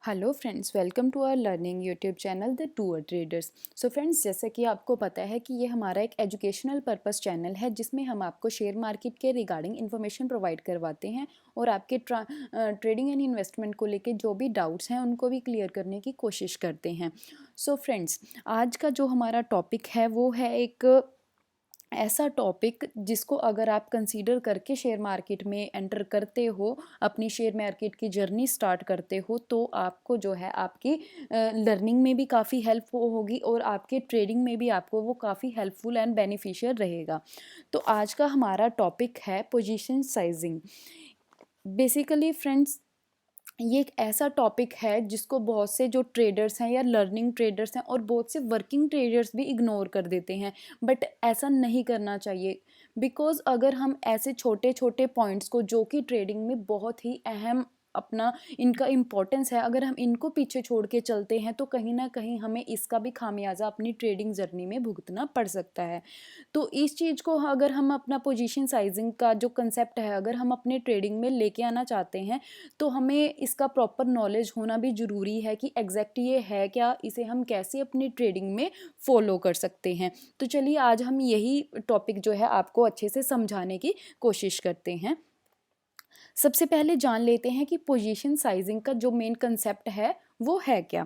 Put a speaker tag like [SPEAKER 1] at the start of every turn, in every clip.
[SPEAKER 1] Hello friends, welcome to our learning YouTube channel the tour traders. So friends, जैसा कि आपको पता है कि ये हमारा एक एजुकेशनल पर्पस चैनल है जिसमें हम आपको शेयर मार्केट के रिगार्डिंग इन्फॉर्मेशन प्रोवाइड करवाते हैं और आपके ट्रेडिंग एंड इन्वेस्टमेंट को लेके जो भी डाउट्स हैं उनको भी क्लियर करने की कोशिश करते हैं। सो फ्रेंड्स, आज का जो हमारा टॉपिक है वो है एक ऐसा टॉपिक जिसको अगर आप कंसीडर करके शेयर मार्केट में एंटर करते हो, अपनी शेयर मार्केट की जर्नी स्टार्ट करते हो, तो आपको जो है आपकी लर्निंग में भी काफ़ी हेल्प होगी और आपके ट्रेडिंग में भी आपको वो काफ़ी हेल्पफुल एंड बेनिफिशियल रहेगा। तो आज का हमारा टॉपिक है पोजीशन साइजिंग। बेसिकली फ्रेंड्स, ये एक ऐसा टॉपिक है जिसको बहुत से जो ट्रेडर्स हैं या लर्निंग ट्रेडर्स हैं और बहुत से वर्किंग ट्रेडर्स भी इग्नोर कर देते हैं, बट ऐसा नहीं करना चाहिए। बिकॉज़ अगर हम ऐसे छोटे छोटे पॉइंट्स को जो कि ट्रेडिंग में बहुत ही अहम अपना इनका इम्पोर्टेंस है, अगर हम इनको पीछे छोड़ के चलते हैं तो कहीं ना कहीं हमें इसका भी खामियाजा अपनी ट्रेडिंग जर्नी में भुगतना पड़ सकता है। तो इस चीज़ को अगर हम अपना पोजीशन साइजिंग का जो कंसेप्ट है अगर हम अपने ट्रेडिंग में लेके आना चाहते हैं, तो हमें इसका प्रॉपर नॉलेज होना भी ज़रूरी है कि एग्जैक्ट ये है क्या, इसे हम कैसे अपनी ट्रेडिंग में फॉलो कर सकते हैं। तो चलिए आज हम यही टॉपिक जो है आपको अच्छे से समझाने की कोशिश करते हैं। सबसे पहले जान लेते हैं कि पोजीशन साइजिंग का जो मेन कंसेप्ट है वो है क्या।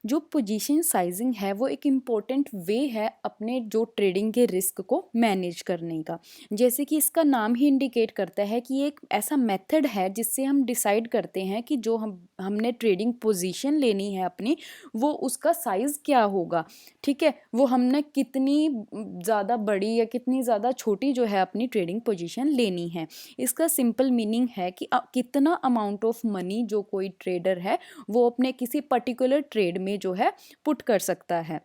[SPEAKER 1] जो पोजीशन साइजिंग है वो एक इम्पॉर्टेंट वे है अपने जो ट्रेडिंग के रिस्क को मैनेज करने का। जैसे कि इसका नाम ही इंडिकेट करता है कि ये एक ऐसा मेथड है जिससे हम डिसाइड करते हैं कि जो हमने ट्रेडिंग पोजीशन लेनी है अपनी, वो उसका साइज़ क्या होगा। ठीक है, वो हमने कितनी ज़्यादा बड़ी या कितनी ज़्यादा छोटी जो है अपनी ट्रेडिंग पोजीशन लेनी है। इसका सिंपल मीनिंग है कि कितना अमाउंट ऑफ मनी जो कोई ट्रेडर है वो अपने किसी पर्टिकुलर ट्रेड में जो है पुट कर सकता है।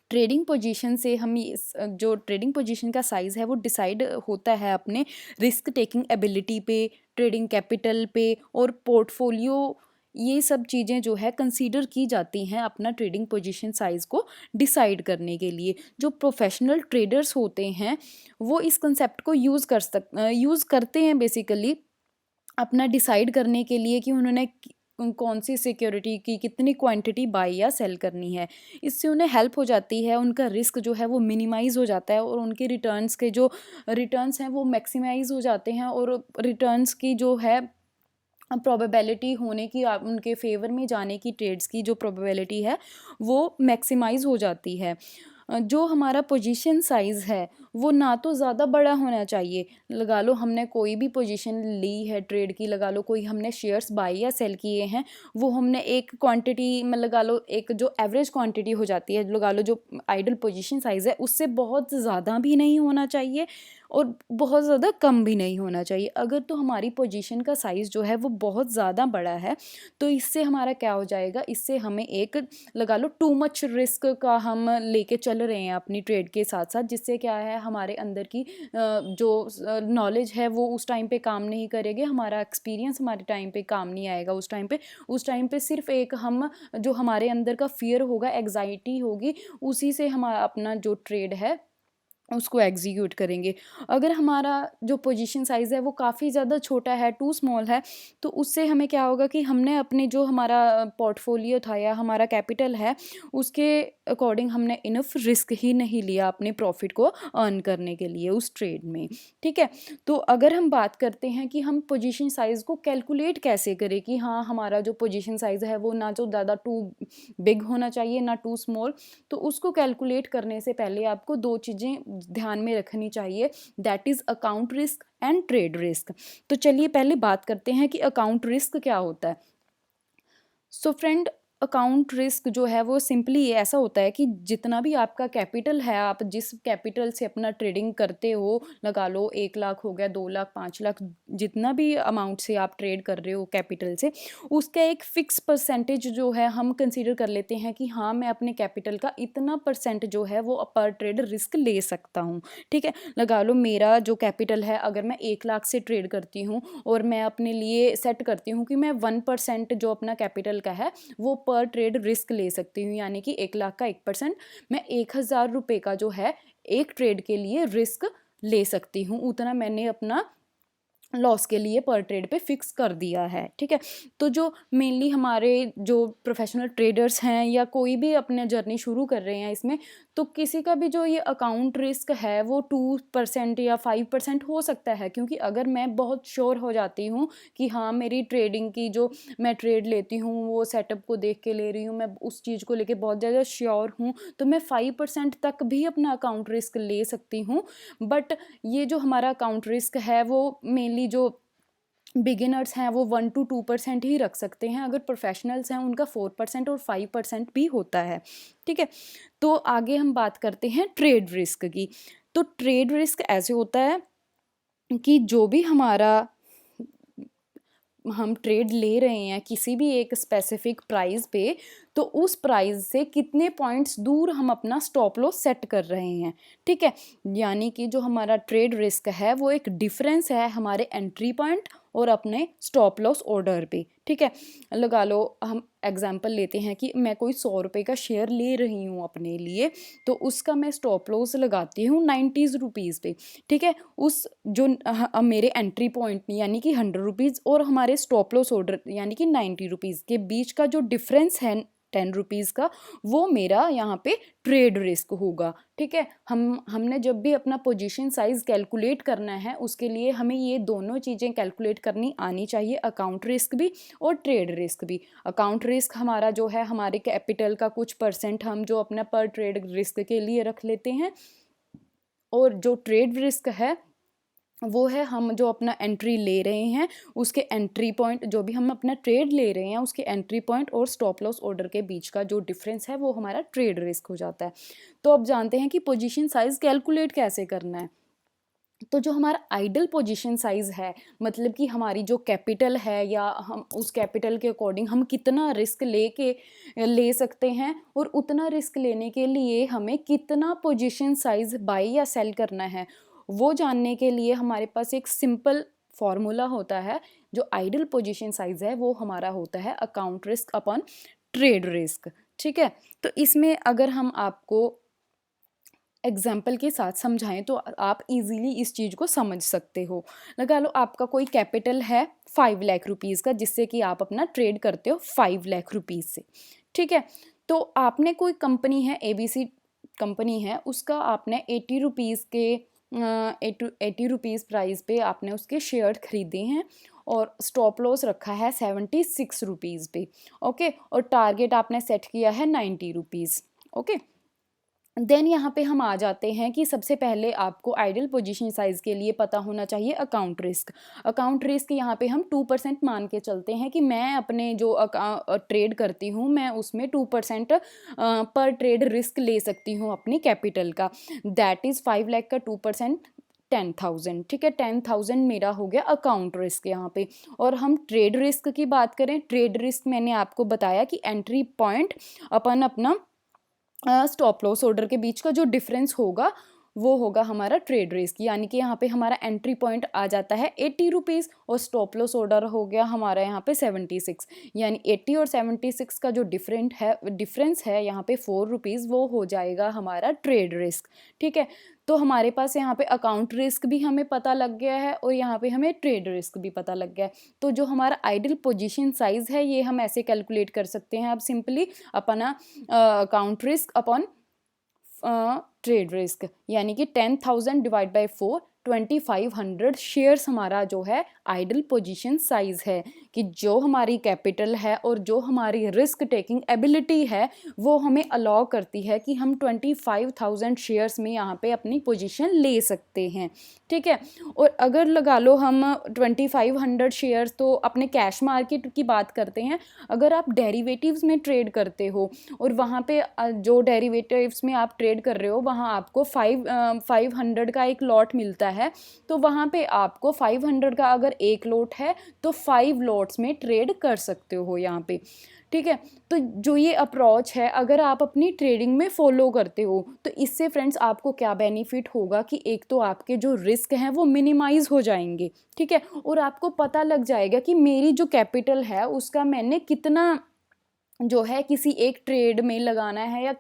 [SPEAKER 1] ट्रेडिंग पोजीशन से हम जो ट्रेडिंग पोजीशन का साइज़ है वो डिसाइड होता है अपने रिस्क टेकिंग एबिलिटी पे, ट्रेडिंग कैपिटल पे और पोर्टफोलियो। ये सब चीज़ें जो है कंसीडर की जाती हैं अपना ट्रेडिंग पोजीशन साइज़ को डिसाइड करने के लिए। जो प्रोफेशनल ट्रेडर्स होते हैं वो इस कंसेप्ट को यूज़ करते हैं बेसिकली अपना डिसाइड करने के लिए कि उन्होंने कौन सी सिक्योरिटी की कितनी क्वांटिटी बाई या सेल करनी है। इससे उन्हें हेल्प हो जाती है, उनका रिस्क जो है वो मिनिमाइज़ हो जाता है और उनके रिटर्न्स के जो रिटर्न्स हैं वो मैक्सिमाइज़ हो जाते हैं और रिटर्न्स की जो है प्रोबेबिलिटी होने की उनके फेवर में जाने की ट्रेड्स की जो प्रोबेबिलिटी है वो मैक्सिमाइज़ हो जाती है। जो हमारा पोजीशन साइज़ है वो ना तो ज़्यादा बड़ा होना चाहिए। लगा लो हमने कोई भी पोजीशन ली है ट्रेड की, लगा लो कोई हमने शेयर्स बाई या सेल किए हैं, वो हमने एक क्वांटिटी में लगा लो, एक जो एवरेज क्वांटिटी हो जाती है, लगा लो जो आइडल पोजीशन साइज़ है उससे बहुत ज़्यादा भी नहीं होना चाहिए और बहुत ज़्यादा कम भी नहीं होना चाहिए। अगर तो हमारी पोजीशन का साइज़ जो है वो बहुत ज़्यादा बड़ा है तो इससे हमारा क्या हो जाएगा, इससे हमें एक लगा लो टू मच रिस्क का हम लेके चल रहे हैं अपनी ट्रेड के साथ साथ, जिससे क्या है हमारे अंदर की जो नॉलेज है वो उस टाइम पे काम नहीं करेगी, हमारा एक्सपीरियंस हमारे टाइम पे काम नहीं आएगा उस टाइम पे सिर्फ एक हम जो हमारे अंदर का फियर होगा, एग्जाइटी होगी, उसी से हमारा अपना जो ट्रेड है उसको एग्जीक्यूट करेंगे। अगर हमारा जो पोजीशन साइज़ है वो काफ़ी ज़्यादा छोटा है, टू स्मॉल है, तो उससे हमें क्या होगा कि हमने अपने जो हमारा पोर्टफोलियो था या हमारा कैपिटल है उसके अकॉर्डिंग हमने इनफ रिस्क ही नहीं लिया अपने प्रॉफिट को अर्न करने के लिए उस ट्रेड में। ठीक है, तो अगर हम बात करते हैं कि हम पोजीशन साइज़ को कैलकुलेट कैसे करें कि हाँ हमारा जो पोजीशन साइज़ है वो ना जो ज़्यादा टू बिग होना चाहिए ना टू स्मॉल, तो उसको कैलकुलेट करने से पहले आपको दो चीज़ें ध्यान में रखनी चाहिए, that is account risk and trade risk. तो चलिए पहले बात करते हैं कि अकाउंट रिस्क क्या होता है। सो फ्रेंड, अकाउंट रिस्क जो है वो सिंपली ऐसा होता है कि जितना भी आपका कैपिटल है, आप जिस कैपिटल से अपना ट्रेडिंग करते हो, लगा लो 1 लाख हो गया, 2 लाख, 5 लाख, जितना भी अमाउंट से आप ट्रेड कर रहे हो कैपिटल से, उसका एक फ़िक्स परसेंटेज जो है हम कंसीडर कर लेते हैं कि हाँ मैं अपने कैपिटल का इतना परसेंट जो है वो पर ट्रेड रिस्क ले सकता हूँ। ठीक है, लगा लो मेरा जो कैपिटल है अगर मैं 1 लाख से ट्रेड करती हूँ और मैं अपने लिए सेट करती हूँ कि मैं 1% जो अपना कैपिटल का है वो पर ट्रेड रिस्क ले सकती हूँ, यानी कि 1 लाख का 1%, मैं 1,000 रुपये का जो है एक ट्रेड के लिए रिस्क ले सकती हूँ, उतना मैंने अपना लॉस के लिए पर ट्रेड पे फिक्स कर दिया है, ठीक है। तो जो मेनली हमारे जो प्रोफेशनल ट्रेडर्स हैं या कोई भी अपने जर्नी शुरू कर रहे हैं इसमें, तो किसी का भी जो ये अकाउंट रिस्क है वो 2% या 5% हो सकता है, क्योंकि अगर मैं बहुत श्योर हो जाती हूँ कि हाँ मेरी ट्रेडिंग की जो मैं ट्रेड लेती हूँ वो सेटअप को देख के ले रही हूँ, मैं उस चीज़ को लेके बहुत ज़्यादा श्योर हूँ, तो मैं 5% तक भी अपना अकाउंट रिस्क ले सकती हूँ। बट ये जो हमारा अकाउंट रिस्क है वो मेनली जो बिगिनर्स हैं वो 1 to 2% ही रख सकते हैं, अगर प्रोफेशनल्स हैं उनका 4% और 5% भी होता है, ठीक है। तो आगे हम बात करते हैं ट्रेड रिस्क की। तो ट्रेड रिस्क ऐसे होता है कि जो भी हमारा हम ट्रेड ले रहे हैं किसी भी एक स्पेसिफिक प्राइस पे, तो उस प्राइस से कितने पॉइंट्स दूर हम अपना स्टॉप लॉस सेट कर रहे हैं, ठीक है। यानी कि जो हमारा ट्रेड रिस्क है वो एक डिफरेंस है हमारे एंट्री पॉइंट और अपने स्टॉप लॉस ऑर्डर पे, ठीक है। लगा लो हम एग्जांपल लेते हैं कि मैं कोई 100 रुपये का शेयर ले रही हूँ अपने लिए, तो उसका मैं स्टॉप लॉस लगाती हूँ 90 रुपीज़ पे, ठीक है। उस जो मेरे एंट्री पॉइंट यानी कि 100 रुपीज़ और हमारे स्टॉप लॉस ऑर्डर यानी कि 90 रुपीज़ के बीच का जो डिफरेंस है 10 रुपीज़ का, वो मेरा यहाँ पे ट्रेड रिस्क होगा, ठीक है। हमने जब भी अपना पोजीशन साइज कैलकुलेट करना है उसके लिए हमें ये दोनों चीज़ें कैलकुलेट करनी आनी चाहिए, अकाउंट रिस्क भी और ट्रेड रिस्क भी। अकाउंट रिस्क हमारा जो है हमारे कैपिटल का कुछ परसेंट हम जो अपना पर ट्रेड रिस्क के लिए रख लेते हैं, और जो ट्रेड रिस्क है वो है हम जो अपना एंट्री ले रहे हैं उसके एंट्री पॉइंट, जो भी हम अपना ट्रेड ले रहे हैं उसके एंट्री पॉइंट और स्टॉप लॉस ऑर्डर के बीच का जो डिफरेंस है वो हमारा ट्रेड रिस्क हो जाता है। तो अब जानते हैं कि पोजीशन साइज कैलकुलेट कैसे करना है। तो जो हमारा आइडल पोजीशन साइज है, मतलब कि हमारी जो कैपिटल है या हम उस कैपिटल के अकॉर्डिंग हम कितना रिस्क ले सकते हैं, और उतना रिस्क लेने के लिए हमें कितना पोजीशन साइज बाई या सेल करना है, वो जानने के लिए हमारे पास एक सिंपल फॉर्मूला होता है। जो आइडल पोजीशन साइज है वो हमारा होता है account risk upon trade risk, ठीक है। तो इसमें अगर हम आपको एग्जाम्पल के साथ समझाएं तो आप इजीली इस चीज़ को समझ सकते हो। लगा लो आपका कोई कैपिटल है 5 लाख रुपीज़ का, जिससे कि आप अपना ट्रेड करते हो 5 लाख रुपीज़ से, ठीक है। तो आपने कोई कंपनी है ABC कंपनी है, उसका आपने 80 रुपीज़ के 80 रुपीज़ प्राइस पे आपने उसके शेयर खरीदे हैं, और स्टॉप लॉस रखा है 76 रुपीज़ पे, ओके। और टारगेट आपने सेट किया है 90 रुपीज़, ओके। देन यहाँ पे हम आ जाते हैं कि सबसे पहले आपको आइडल पोजीशन साइज के लिए पता होना चाहिए अकाउंट रिस्क। अकाउंट रिस्क यहाँ पे हम 2% मान के चलते हैं कि मैं अपने जो ट्रेड करती हूँ मैं उसमें 2% पर ट्रेड रिस्क ले सकती हूँ अपनी कैपिटल का, दैट इज़ 5 लाख का 2% 10,000, ठीक है। 10,000 मेरा हो गया अकाउंट रिस्क यहाँ पे। और हम ट्रेड रिस्क की बात करें, ट्रेड रिस्क मैंने आपको बताया कि एंट्री पॉइंट अपन अपना स्टॉप लॉस ऑर्डर के बीच का जो डिफरेंस होगा वो होगा हमारा ट्रेड रिस्क, यानी कि यहाँ पे हमारा एंट्री पॉइंट आ जाता है 80 रुपीज़ और स्टॉप लॉस ऑर्डर हो गया हमारा यहाँ पे 76, यानी 80 और 76 का जो डिफरेंस है यहाँ पे 4 रुपीज़, वो हो जाएगा हमारा ट्रेड रिस्क, ठीक है। तो हमारे पास यहाँ पे अकाउंट रिस्क भी हमें पता लग गया है और यहाँ पे हमें ट्रेड रिस्क भी पता लग गया है। तो जो हमारा आइडल पोजीशन साइज है ये हम ऐसे कैलकुलेट कर सकते हैं अब सिंपली अपना account risk upon trade risk, यानी कि 10,000 डिवाइड बाई 4, 2500 शेयर्स हमारा जो है आइडल पोजीशन साइज है, कि जो हमारी कैपिटल है और जो हमारी रिस्क टेकिंग एबिलिटी है वो हमें अलाउ करती है कि हम 25,000 शेयर्स में यहाँ पे अपनी पोजीशन ले सकते हैं, ठीक है। और अगर लगा लो हम 2500 शेयर्स, तो अपने कैश मार्केट की बात करते हैं, अगर आप डेरिवेटिव्स में ट्रेड करते हो और वहाँ पे जो डेरिवेटिव्स में आप ट्रेड कर रहे हो वहाँ आपको 500 का एक लॉट मिलता है, तो वहाँ पे आपको 500 का अगर एक लॉट है तो 5 लॉट्स में ट्रेड कर सकते हो यहाँ पे, ठीक है। तो जो ये अप्रोच है अगर आप अपनी ट्रेडिंग में फॉलो करते हो तो इससे फ्रेंड्स आपको क्या बेनिफिट होगा कि एक तो आपके जो रिस्क हैं वो मिनिमाइज हो जाएंगे, ठीक है। और आपको पता लग जाएगा कि मेरी जो कैपिटल है उसका मैंने कितना जो है किसी एक ट्रेड में लगाना है, या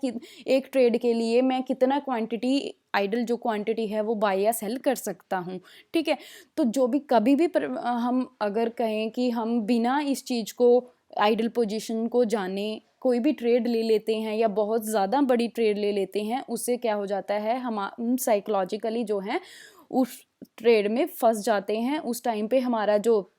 [SPEAKER 1] एक ट्रेड के लिए मैं कितना क्वांटिटी, आइडल जो क्वांटिटी है वो बाय या सेल कर सकता हूँ, ठीक है। तो जो भी कभी भी हम अगर कहें कि हम बिना इस चीज़ को, आइडल पोजीशन को जाने कोई भी ट्रेड ले लेते हैं या बहुत ज़्यादा बड़ी ट्रेड ले लेते हैं, उससे क्या हो जाता है, हम साइकोलॉजिकली जो है उस ट्रेड में फंस जाते हैं। उस टाइम पे हमारा जो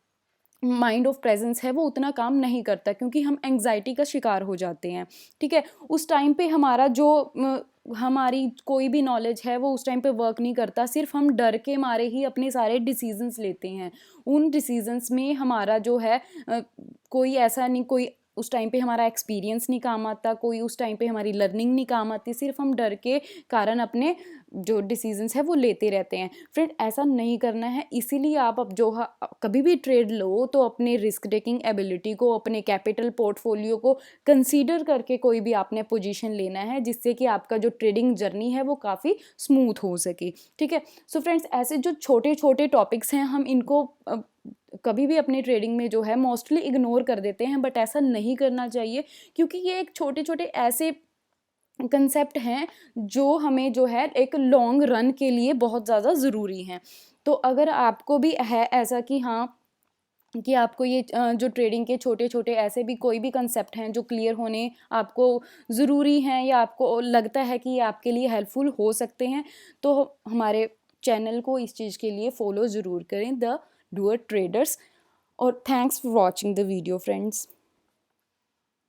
[SPEAKER 1] माइंड ऑफ प्रेजेंस है वो उतना काम नहीं करता, क्योंकि हम एंग्जाइटी का शिकार हो जाते हैं, ठीक है। उस टाइम पे हमारा जो हमारी कोई भी नॉलेज है वो उस टाइम पे वर्क नहीं करता, सिर्फ हम डर के मारे ही अपने सारे डिसीजंस लेते हैं। उन डिसीजंस में हमारा जो है कोई ऐसा नहीं, कोई उस टाइम पे हमारा एक्सपीरियंस नहीं काम आता, कोई उस टाइम पे हमारी लर्निंग नहीं काम आती, सिर्फ हम डर के कारण अपने जो डिसीजंस है वो लेते रहते हैं। फ्रेंड, ऐसा नहीं करना है। इसीलिए आप अब जो कभी भी ट्रेड लो तो अपने रिस्क टेकिंग एबिलिटी को, अपने कैपिटल पोर्टफोलियो को कंसीडर करके कोई भी आपने पोजीशन लेना है, जिससे कि आपका जो ट्रेडिंग जर्नी है वो काफ़ी स्मूथ हो सके, ठीक है। सो फ्रेंड्स, ऐसे जो छोटे छोटे टॉपिक्स हैं हम इनको कभी भी अपने ट्रेडिंग में जो है मोस्टली इग्नोर कर देते हैं, बट ऐसा नहीं करना चाहिए, क्योंकि ये एक छोटे छोटे ऐसे कंसेप्ट हैं जो हमें जो है एक लॉन्ग रन के लिए बहुत ज़्यादा ज़रूरी हैं। तो अगर आपको भी है ऐसा कि हाँ, कि आपको ये जो ट्रेडिंग के छोटे छोटे ऐसे भी कोई भी कंसेप्ट हैं जो क्लियर होने आपको ज़रूरी हैं, या आपको लगता है कि ये आपके लिए हेल्पफुल हो सकते हैं, तो हमारे चैनल को इस चीज़ के लिए फॉलो ज़रूर करें, द डूअर ट्रेडर्स। और thanks for watching the video friends.